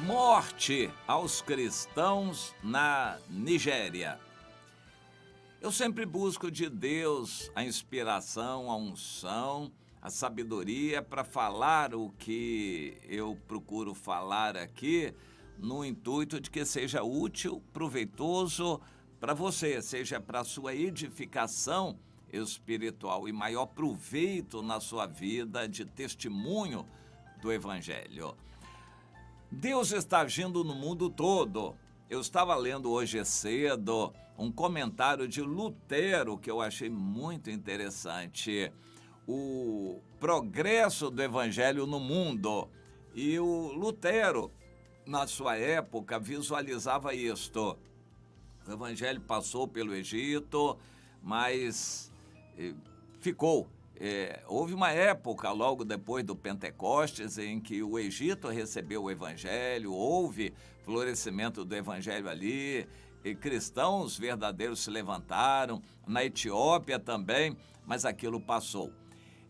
Morte aos cristãos na Nigéria. Eu sempre busco de Deus a inspiração, a unção, a sabedoria para falar o que eu procuro falar aqui, no intuito de que seja útil, proveitoso para você, seja para a sua edificação espiritual e maior proveito na sua vida de testemunho do Evangelho. Deus está agindo no mundo todo. Eu estava lendo hoje cedo um comentário de Lutero que eu achei muito interessante. O progresso do evangelho no mundo. E o Lutero, na sua época, visualizava isto. O evangelho passou pelo Egito, mas ficou. Houve uma época, logo depois do Pentecostes, em que o Egito recebeu o Evangelho, houve florescimento do Evangelho ali, e cristãos verdadeiros se levantaram, na Etiópia também, mas aquilo passou.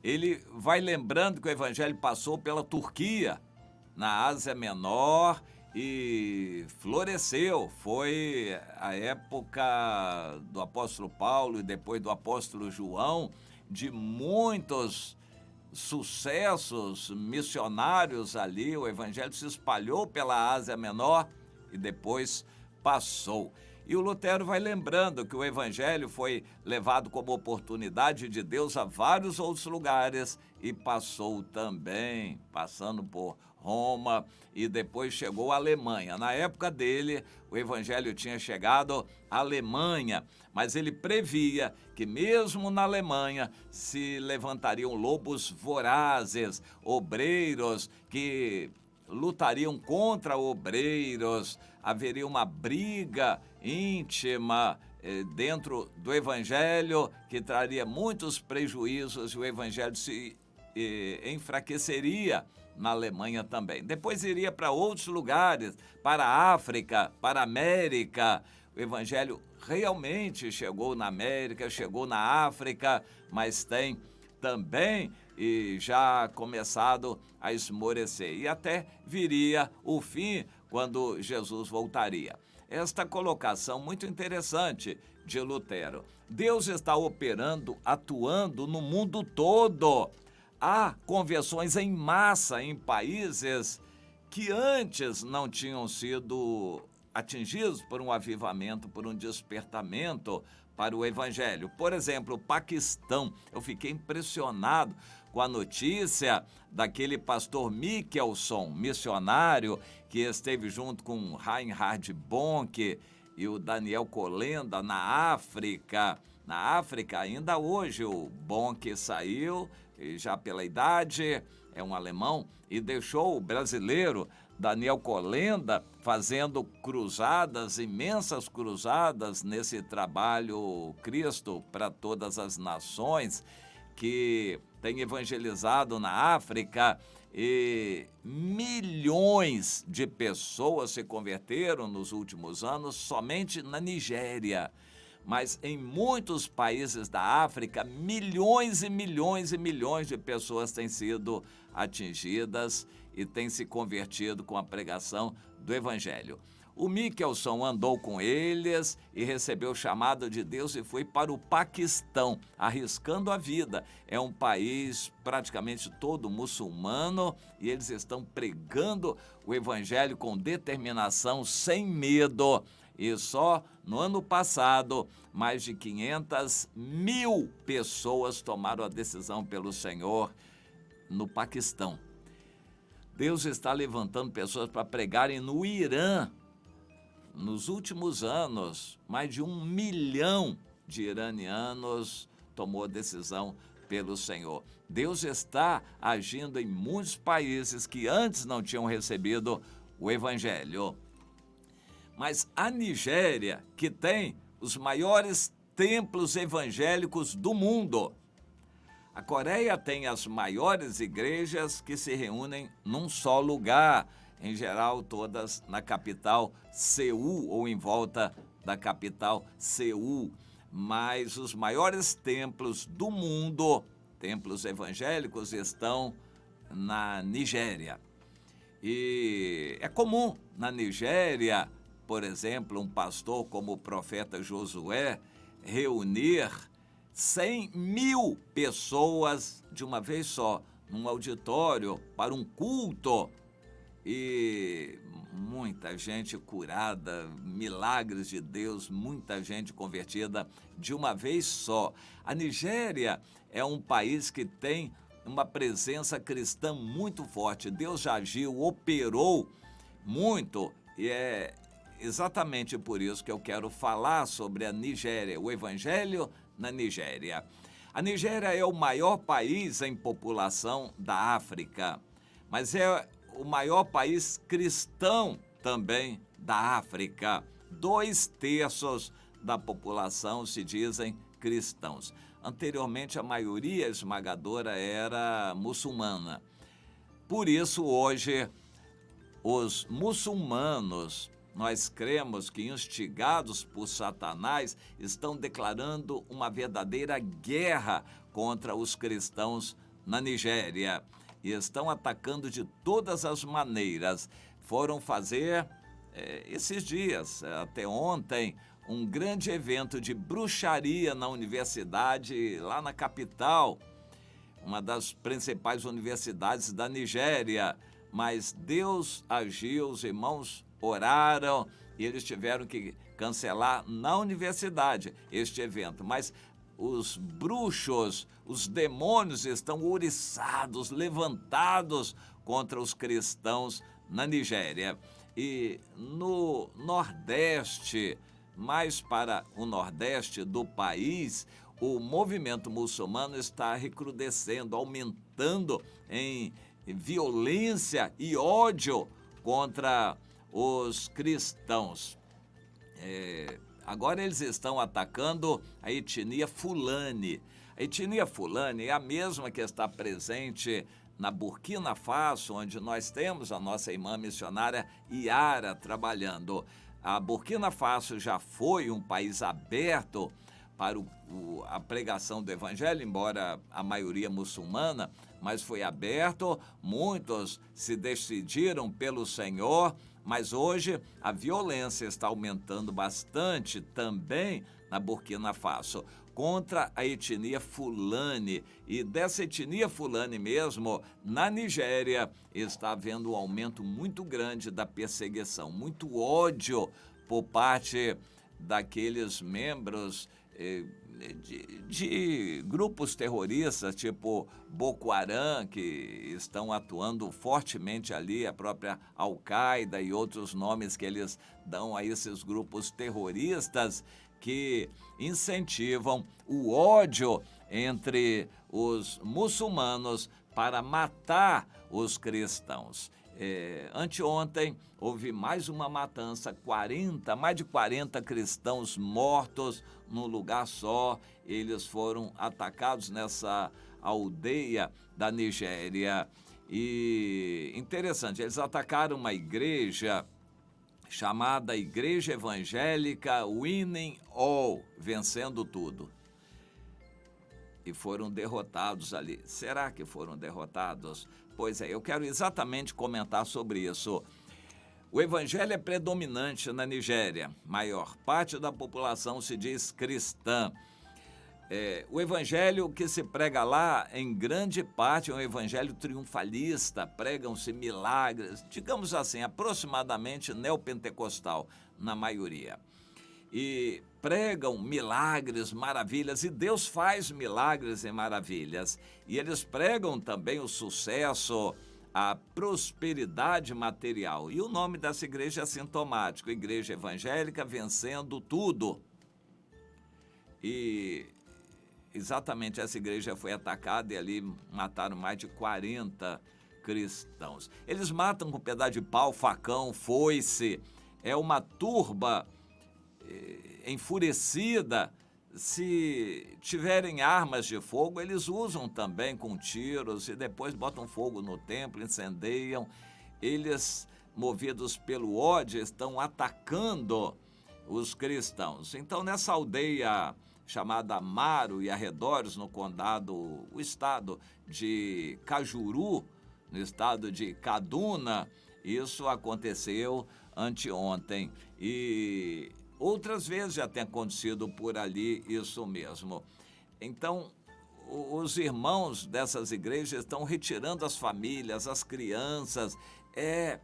Ele vai lembrando que o Evangelho passou pela Turquia, na Ásia Menor, e floresceu. Foi a época do apóstolo Paulo e depois do apóstolo João, de muitos sucessos missionários ali. O evangelho se espalhou pela Ásia Menor e depois passou. E o Lutero vai lembrando que o evangelho foi levado como oportunidade de Deus a vários outros lugares e passou também, passando por Roma e depois chegou à Alemanha. Na época dele, o evangelho tinha chegado à Alemanha, mas ele previa que mesmo na Alemanha se levantariam lobos vorazes, obreiros que lutariam contra obreiros, haveria uma briga íntima dentro do evangelho que traria muitos prejuízos e o evangelho se enfraqueceria na Alemanha também. Depois iria para outros lugares, para a África, para a América. O evangelho realmente chegou na América, chegou na África, mas tem também e já começado a esmorecer. E até viria o fim quando Jesus voltaria. Esta colocação muito interessante de Lutero. Deus está operando, atuando no mundo todo. Há conversões em massa em países que antes não tinham sido atingidos por um avivamento, por um despertamento para o evangelho. Por exemplo, o Paquistão. Eu fiquei impressionado com a notícia daquele pastor Mickelson, missionário, que esteve junto com Reinhard Bonk e o Daniel Kolenda na África. Na África, ainda hoje, o Bonk saiu, já pela idade, é um alemão, e deixou o brasileiro Daniel Kolenda fazendo cruzadas, imensas cruzadas nesse trabalho Cristo para todas as nações, que tem evangelizado na África e milhões de pessoas se converteram nos últimos anos somente na Nigéria. Mas em muitos países da África, milhões e milhões e milhões de pessoas têm sido atingidas e têm se convertido com a pregação do Evangelho. O Mickelson andou com eles e recebeu o chamado de Deus e foi para o Paquistão, arriscando a vida. É um país praticamente todo muçulmano e eles estão pregando o Evangelho com determinação, sem medo. E só no ano passado, mais de 500 mil pessoas tomaram a decisão pelo Senhor no Paquistão. Deus está levantando pessoas para pregarem no Irã. Nos últimos anos, mais de 1 milhão de iranianos tomou a decisão pelo Senhor. Deus está agindo em muitos países que antes não tinham recebido o Evangelho. Mas a Nigéria, que tem os maiores templos evangélicos do mundo. A Coreia tem as maiores igrejas que se reúnem num só lugar, em geral todas na capital Seul ou em volta da capital Seul. Mas os maiores templos do mundo, templos evangélicos, estão na Nigéria. E é comum na Nigéria, por exemplo, um pastor como o profeta Josué reunir 100.000 pessoas de uma vez só, num auditório, para um culto. E muita gente curada, milagres de Deus, muita gente convertida de uma vez só. A Nigéria é um país que tem uma presença cristã muito forte. Deus já agiu, operou muito, e é exatamente por isso que eu quero falar sobre a Nigéria, o Evangelho na Nigéria. A Nigéria é o maior país em população da África, mas é o maior país cristão também da África. 2/3 da população se dizem cristãos. Anteriormente, a maioria esmagadora era muçulmana. Por isso, hoje, os muçulmanos, nós cremos que, instigados por Satanás, estão declarando uma verdadeira guerra contra os cristãos na Nigéria e estão atacando de todas as maneiras. Foram fazer, esses dias, até ontem, um grande evento de bruxaria na universidade, lá na capital, uma das principais universidades da Nigéria. Mas Deus agiu, os irmãos oraram e eles tiveram que cancelar na universidade este evento. Mas os bruxos, os demônios estão ouriçados, levantados contra os cristãos na Nigéria. E no Nordeste, mais para o Nordeste do país, o movimento muçulmano está recrudescendo, aumentando em violência e ódio contra os cristãos. Agora eles estão atacando a etnia Fulani. A etnia Fulani é a mesma que está presente na Burkina Faso, onde nós temos a nossa irmã missionária Yara trabalhando. A Burkina Faso já foi um país aberto para a pregação do evangelho, embora a maioria muçulmana, mas foi aberto, muitos se decidiram pelo Senhor, mas hoje a violência está aumentando bastante também na Burkina Faso, contra a etnia Fulani. E dessa etnia Fulani mesmo, na Nigéria, está havendo um aumento muito grande da perseguição, muito ódio por parte daqueles membros de grupos terroristas, tipo Boko Haram, que estão atuando fortemente ali, a própria Al-Qaeda e outros nomes que eles dão a esses grupos terroristas que incentivam o ódio entre os muçulmanos para matar os cristãos. Anteontem houve mais uma matança, mais de 40 cristãos mortos num lugar só. Eles foram atacados nessa aldeia da Nigéria. E interessante, eles atacaram uma igreja chamada Igreja Evangélica Winning All, vencendo tudo. E foram derrotados ali. Será que foram derrotados? Pois é, eu quero exatamente comentar sobre isso. O evangelho é predominante na Nigéria. Maior parte da população se diz cristã. O evangelho que se prega lá, em grande parte, é um evangelho triunfalista. Pregam-se milagres, digamos assim, aproximadamente neopentecostal, na maioria. E pregam milagres, maravilhas, e Deus faz milagres e maravilhas. E eles pregam também o sucesso, a prosperidade material. E o nome dessa igreja é sintomático, Igreja Evangélica Vencendo Tudo. E exatamente essa igreja foi atacada e ali mataram mais de 40 cristãos. Eles matam com pedaço de pau, facão, foice. É uma turba enfurecida. Se tiverem armas de fogo, eles usam também com tiros e depois botam fogo no templo, incendeiam. Eles, movidos pelo ódio, estão atacando os cristãos. Então, nessa aldeia chamada Amaro e arredores, no estado de Cajuru, no estado de Kaduna, Isso aconteceu anteontem e outras vezes já tem acontecido por ali isso mesmo. Então, os irmãos dessas igrejas estão retirando as famílias, as crianças. É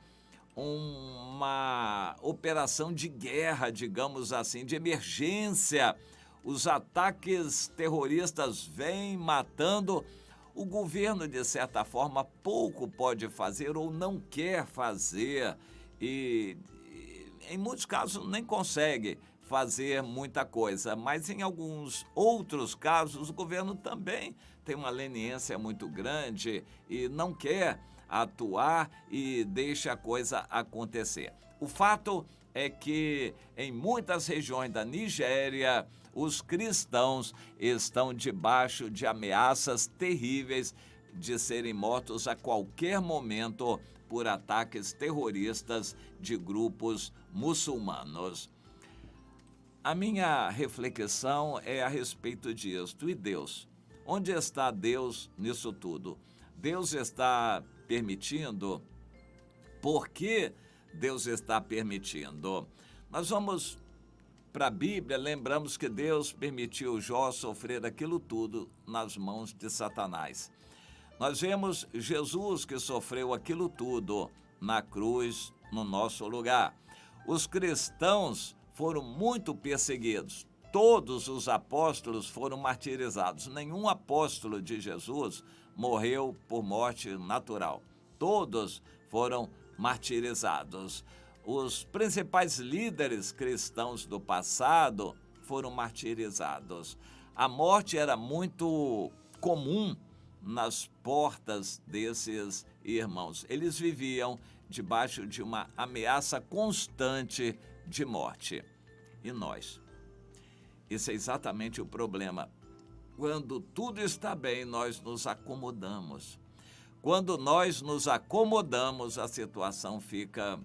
uma operação de guerra, digamos assim, de emergência. Os ataques terroristas vêm matando. O governo, de certa forma, pouco pode fazer ou não quer fazer e em muitos casos, nem consegue fazer muita coisa, mas em alguns outros casos, o governo também tem uma leniência muito grande e não quer atuar e deixa a coisa acontecer. O fato é que em muitas regiões da Nigéria, os cristãos estão debaixo de ameaças terríveis de serem mortos a qualquer momento por ataques terroristas de grupos muçulmanos. A minha reflexão é a respeito disto. E Deus? Onde está Deus nisso tudo? Deus está permitindo? Por que Deus está permitindo? Nós vamos para a Bíblia, lembramos que Deus permitiu Jó sofrer aquilo tudo nas mãos de Satanás. Nós vemos Jesus que sofreu aquilo tudo na cruz, no nosso lugar. Os cristãos foram muito perseguidos. Todos os apóstolos foram martirizados. Nenhum apóstolo de Jesus morreu por morte natural. Todos foram martirizados. Os principais líderes cristãos do passado foram martirizados. A morte era muito comum nas portas desses irmãos. Eles viviam debaixo de uma ameaça constante de morte. E nós? Esse é exatamente o problema. Quando tudo está bem, nós nos acomodamos. Quando nós nos acomodamos, a situação fica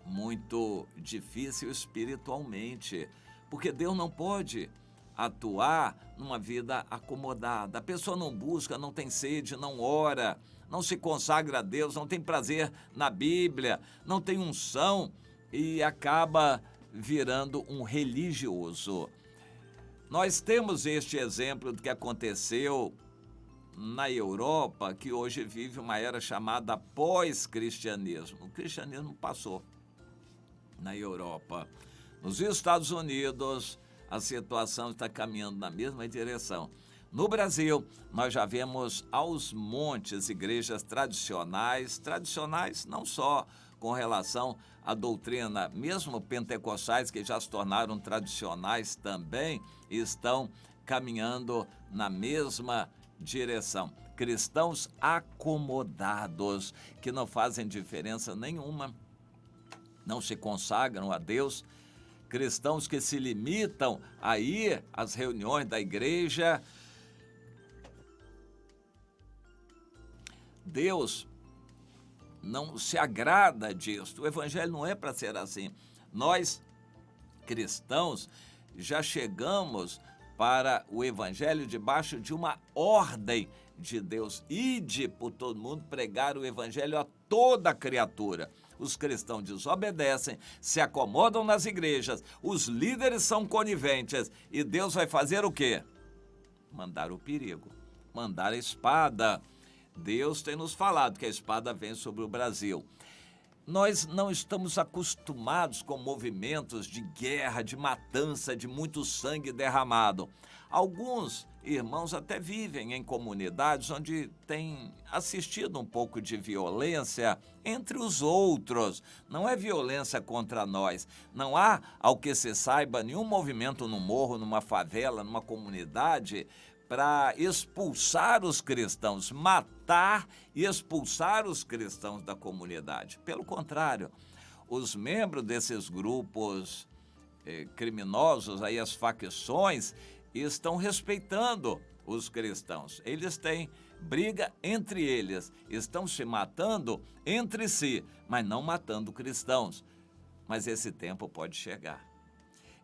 muito difícil espiritualmente, porque Deus não pode atuar numa vida acomodada. A pessoa não busca, não tem sede, não ora, não se consagra a Deus, não tem prazer na Bíblia, não tem unção e acaba virando um religioso. Nós temos este exemplo do que aconteceu na Europa, que hoje vive uma era chamada pós-cristianismo. O cristianismo passou na Europa. Nos Estados Unidos, a situação está caminhando na mesma direção. No Brasil, nós já vemos aos montes igrejas tradicionais não só com relação à doutrina, mesmo pentecostais, que já se tornaram tradicionais também, estão caminhando na mesma direção. Cristãos acomodados, que não fazem diferença nenhuma, não se consagram a Deus, cristãos que se limitam a ir às reuniões da igreja. Deus não se agrada disso. O evangelho não é para ser assim. Nós, cristãos, já chegamos para o evangelho debaixo de uma ordem de Deus. Ide por todo mundo pregar o evangelho a toda criatura. Os cristãos desobedecem, se acomodam nas igrejas, os líderes são coniventes e Deus vai fazer o quê? Mandar o perigo, mandar a espada. Deus tem nos falado que a espada vem sobre o Brasil. Nós não estamos acostumados com movimentos de guerra, de matança, de muito sangue derramado. Alguns irmãos até vivem em comunidades onde têm assistido um pouco de violência entre os outros. Não é violência contra nós. Não há, ao que se saiba, nenhum movimento no morro, numa favela, numa comunidade para expulsar os cristãos, matar e expulsar os cristãos da comunidade. Pelo contrário, os membros desses grupos criminosos, aí as facções, estão respeitando os cristãos. Eles têm briga entre eles, estão se matando entre si, mas não matando cristãos. Mas esse tempo pode chegar.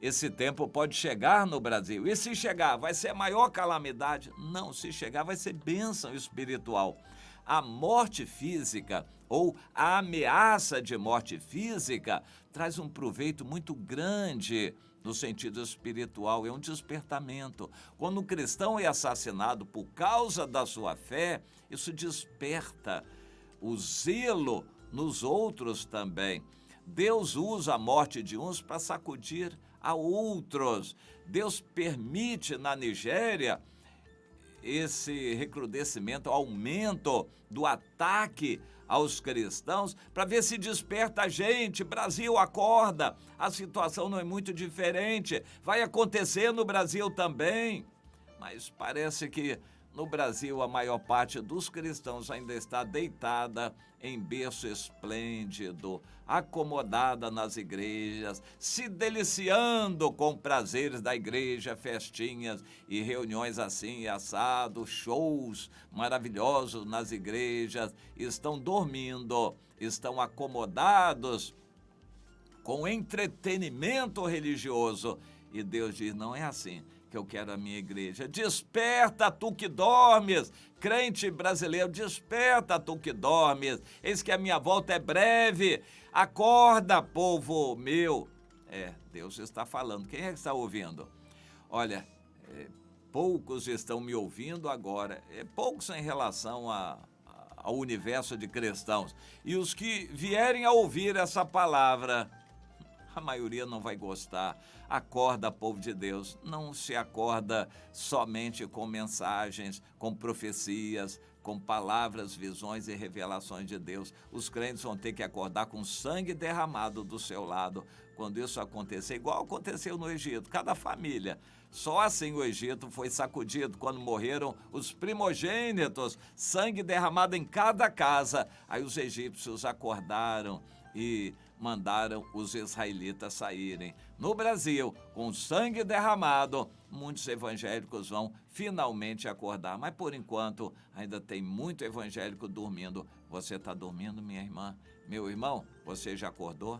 Esse tempo pode chegar no Brasil. E se chegar, vai ser a maior calamidade? Não, se chegar, vai ser bênção espiritual. a morte física ou a ameaça de morte física traz um proveito muito grande no sentido espiritual, é um despertamento. Quando um cristão é assassinado por causa da sua fé, isso desperta o zelo nos outros também. Deus usa a morte de uns para sacudir a outros. Deus permite na Nigéria esse recrudescimento, aumento do ataque aos cristãos, para ver se desperta a gente. Brasil, acorda, a situação não é muito diferente, vai acontecer no Brasil também. Mas parece que no Brasil a maior parte dos cristãos ainda está deitada em berço esplêndido, acomodada nas igrejas, se deliciando com prazeres da igreja, festinhas e reuniões assim e assado, shows maravilhosos nas igrejas, estão dormindo, estão acomodados com entretenimento religioso. E Deus diz, não é assim que eu quero a minha igreja. Desperta, tu que dormes, crente brasileiro, desperta, tu que dormes, eis que a minha volta é breve, acorda, povo meu. Deus está falando, quem é que está ouvindo? Olha, poucos estão me ouvindo agora, poucos em relação ao universo de cristãos, e os que vierem a ouvir essa palavra, a maioria não vai gostar. Acorda, povo de Deus, não se acorda somente com mensagens, com profecias, com palavras, visões e revelações de Deus. Os crentes vão ter que acordar com sangue derramado do seu lado. Quando isso acontecer, igual aconteceu no Egito, cada família. Só assim o Egito foi sacudido, quando morreram os primogênitos, sangue derramado em cada casa. Aí os egípcios acordaram e mandaram os israelitas saírem. No Brasil, com sangue derramado, muitos evangélicos vão finalmente acordar. Mas, por enquanto, ainda tem muito evangélico dormindo. Você está dormindo, minha irmã? Meu irmão, você já acordou?